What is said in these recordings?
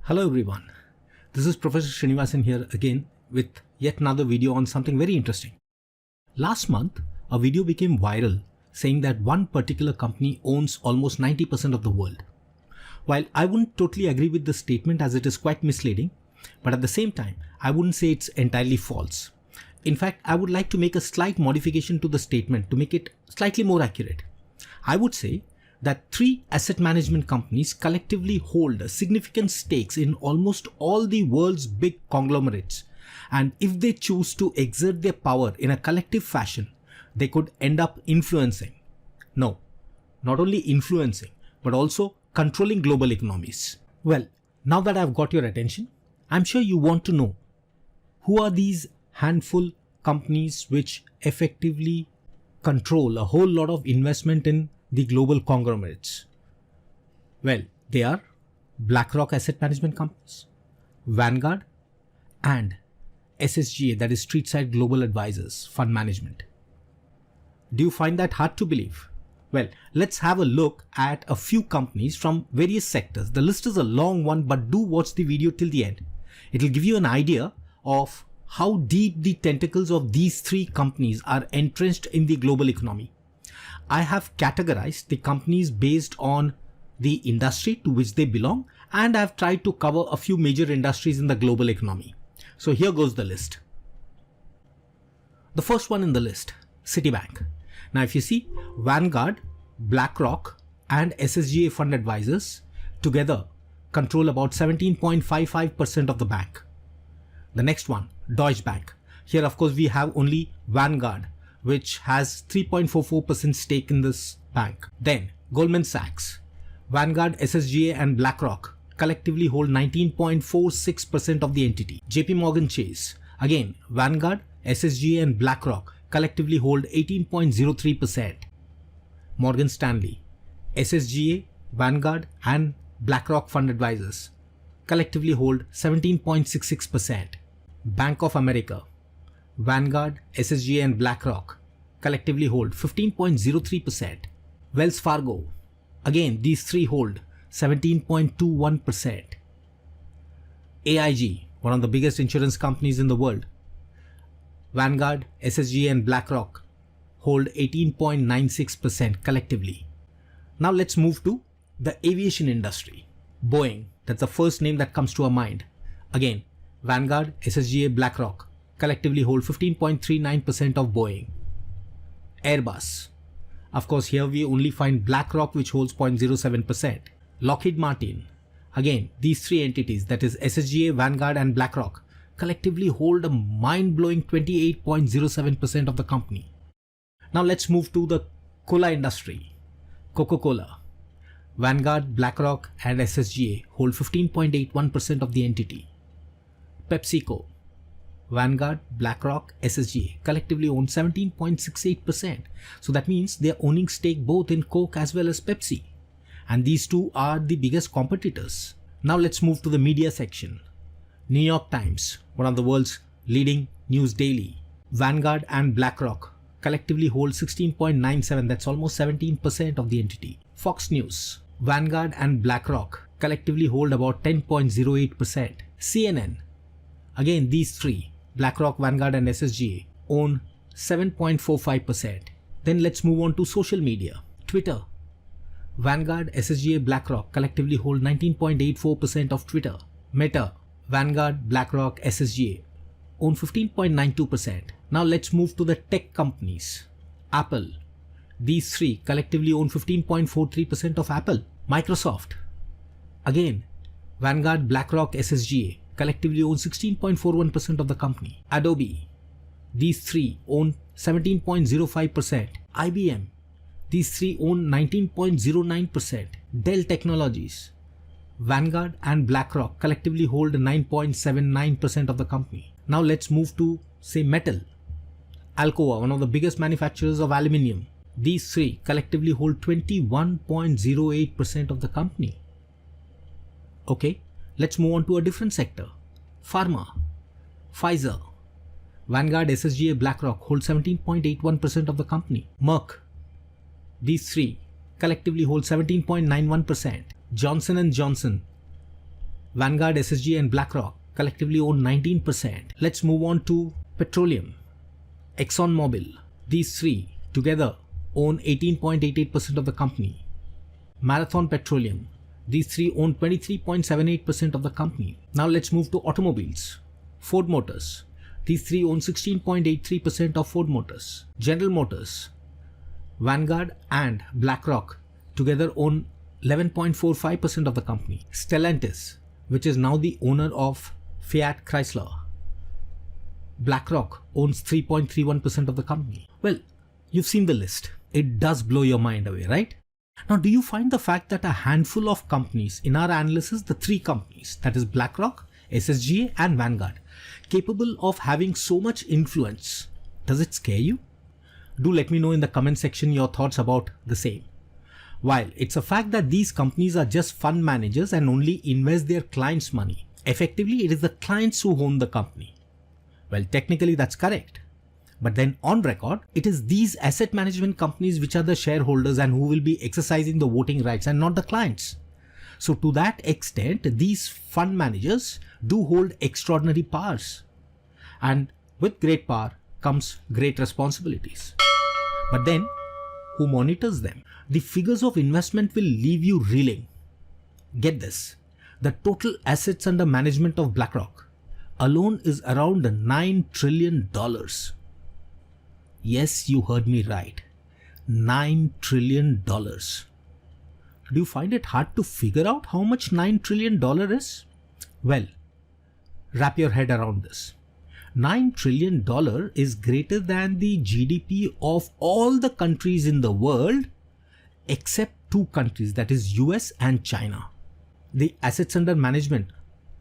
Hello everyone, this is Professor Srinivasan here again with yet another video on something very interesting. Last month, a video became viral saying that one particular company owns almost 90% of the world. While I wouldn't totally agree with this statement as it is quite misleading, but at the same time, I wouldn't say it's entirely false. In fact, I would like to make a slight modification to the statement to make it slightly more accurate. I would say that 3 asset management companies collectively hold significant stakes in almost all the world's big conglomerates, and if they choose to exert their power in a collective fashion, they could end up influencing. No, not only influencing, but also controlling global economies. Well, now that I've got your attention, I'm sure you want to know who are these handful companies which effectively control a whole lot of investment in the global conglomerates. Well, they are BlackRock Asset Management Companies, Vanguard, and SSGA, that is Street Side Global Advisors Fund Management. Do you find that hard to believe? Well, let's have a look at a few companies from various sectors. The list is a long one, but do watch the video till the end. It will give you an idea of how deep the tentacles of these 3 companies are entrenched in the global economy. I have categorized the companies based on the industry to which they belong, and I have tried to cover a few major industries in the global economy. So here goes the list. The first one in the list, Citibank. Now if you see, Vanguard, BlackRock and SSGA Fund Advisors together control about 17.55% of the bank. The next one, Deutsche Bank. Here of course we have only Vanguard, which has 3.44% stake in this bank. Then Goldman Sachs, Vanguard, SSGA and BlackRock collectively hold 19.46% of the entity. JP Morgan Chase, again Vanguard, SSGA and BlackRock collectively hold 18.03%. Morgan Stanley, SSGA, Vanguard and BlackRock Fund Advisors collectively hold 17.66%. Bank of America, Vanguard, SSGA and BlackRock collectively hold 15.03%. Wells Fargo, again these 3 hold 17.21%. AIG, one of the biggest insurance companies in the world, Vanguard, SSGA and BlackRock hold 18.96% collectively. Now let's move to the aviation industry. Boeing, that's the first name that comes to our mind. Again, Vanguard, SSGA, BlackRock collectively hold 15.39% of Boeing. Airbus, of course here we only find BlackRock which holds 0.07%. Lockheed Martin, again these 3 entities, that is SSGA, Vanguard and BlackRock collectively hold a mind-blowing 28.07% of the company. Now let's move to the cola industry. Coca-Cola, Vanguard, BlackRock and SSGA hold 15.81% of the entity. PepsiCo, Vanguard, BlackRock, SSGA collectively own 17.68%. So that means they are owning stake both in Coke as well as Pepsi. And these 2 are the biggest competitors. Now let's move to the media section. New York Times, one of the world's leading news daily. Vanguard and BlackRock collectively hold 16.97%. That's almost 17% of the entity. Fox News, Vanguard and BlackRock collectively hold about 10.08%. CNN, again these 3, BlackRock, Vanguard and SSGA own 7.45%. Then let's move on to social media. Twitter, Vanguard, SSGA, BlackRock collectively hold 19.84% of Twitter. Meta, Vanguard, BlackRock, SSGA own 15.92%. Now let's move to the tech companies. Apple, these 3 collectively own 15.43% of Apple. Microsoft, again Vanguard, BlackRock, SSGA collectively own 16.41% of the company. Adobe, these 3 own 17.05%. IBM, these 3 own 19.09%. Dell Technologies, Vanguard and BlackRock collectively hold 9.79% of the company. Now let's move to say metal. Alcoa, one of the biggest manufacturers of aluminium, these 3 collectively hold 21.08% of the company. Okay, let's move on to a different sector. Pharma, Pfizer, Vanguard, SSGA, BlackRock hold 17.81% of the company. Merck, these 3 collectively hold 17.91%. Johnson & Johnson, Vanguard, SSG and BlackRock collectively own 19%. Let's move on to petroleum. ExxonMobil, these three together own 18.88% of the company. Marathon Petroleum, these three own 23.78% of the company. Now let's move to automobiles. Ford Motors, these three own 16.83% of Ford Motors. General Motors, Vanguard and BlackRock together own 11.45% of the company. Stellantis, which is now the owner of Fiat Chrysler, BlackRock owns 3.31% of the company. Well, you've seen the list. It does blow your mind away, right? Now, do you find the fact that a handful of companies in our analysis, the three companies, that is BlackRock, SSGA and Vanguard, capable of having so much influence, does it scare you? Do let me know in the comment section your thoughts about the same. While it's a fact that these companies are just fund managers and only invest their clients' money, effectively it is the clients who own the company. Well, technically that's correct. But then on record, it is these asset management companies which are the shareholders and who will be exercising the voting rights and not the clients. So to that extent, these fund managers do hold extraordinary powers. And with great power comes great responsibilities. But then, who monitors them? The figures of investment will leave you reeling. Get this, the total assets under management of BlackRock alone is around $9 trillion. Yes, you heard me right. $9 trillion. Do you find it hard to figure out how much $9 trillion is? Well, wrap your head around this. $9 trillion is greater than the GDP of all the countries in the world except two countries, that is US and China. The assets under management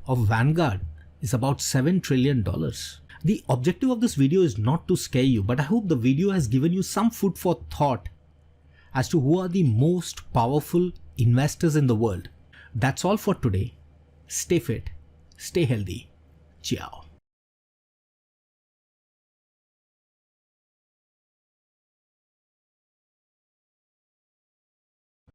of Vanguard is about $7 trillion. The objective of this video is not to scare you, but I hope the video has given you some food for thought as to who are the most powerful investors in the world. That's all for today. Stay fit, stay healthy. Ciao.